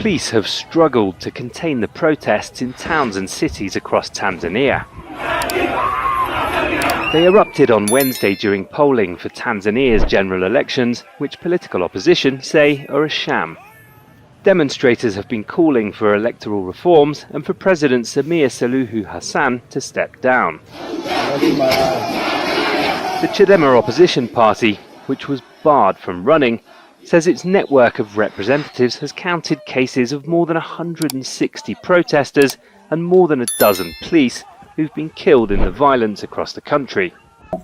Police have struggled to contain the protests in towns and cities across Tanzania. They erupted on Wednesday during polling for Tanzania's general elections, which political opposition say are a sham. Demonstrators have been calling for electoral reforms and for President Samia Suluhu Hassan to step down. The Chadema opposition party, which was barred from running, says its network of representatives has counted cases of more than 160 protesters and more than a dozen police who've been killed in the violence across the country.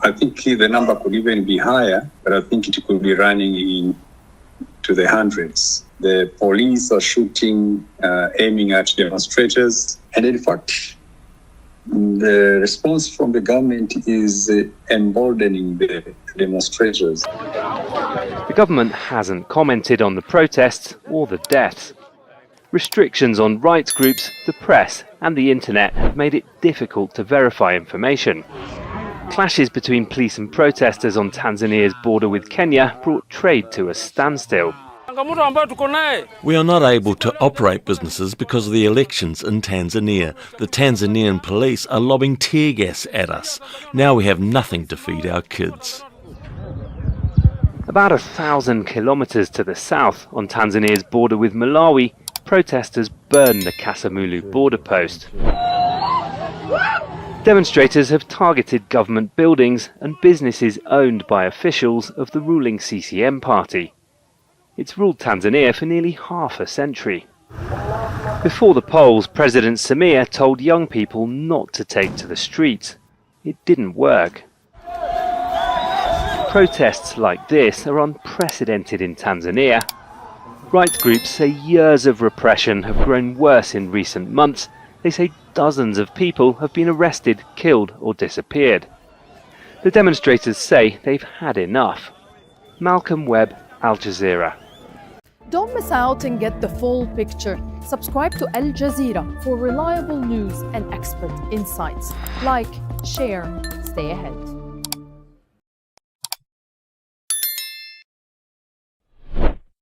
I think the number could even be higher, but I think it could be running into the hundreds. The police are shooting, aiming at demonstrators, and in fact, the response from the government is emboldening the demonstrators. The government hasn't commented on the protests or the deaths. Restrictions on rights groups, the press and the internet have made it difficult to verify information. Clashes between police and protesters on Tanzania's border with Kenya brought trade to a standstill. We are not able to operate businesses because of the elections in Tanzania. The Tanzanian police are lobbing tear gas at us. Now we have nothing to feed our kids. About 1,000 kilometres to the south, on Tanzania's border with Malawi, protesters burned the Kasamulu border post. Demonstrators have targeted government buildings and businesses owned by officials of the ruling CCM party. It's ruled Tanzania for nearly half a century. Before the polls, President Samia told young people not to take to the streets. It didn't work. Protests like this are unprecedented in Tanzania. Rights groups say years of repression have grown worse in recent months. They say dozens of people have been arrested, killed or disappeared. The demonstrators say they've had enough. Malcolm Webb, Al Jazeera. Don't miss out and get the full picture. Subscribe to Al Jazeera for reliable news and expert insights. Like, share, stay ahead.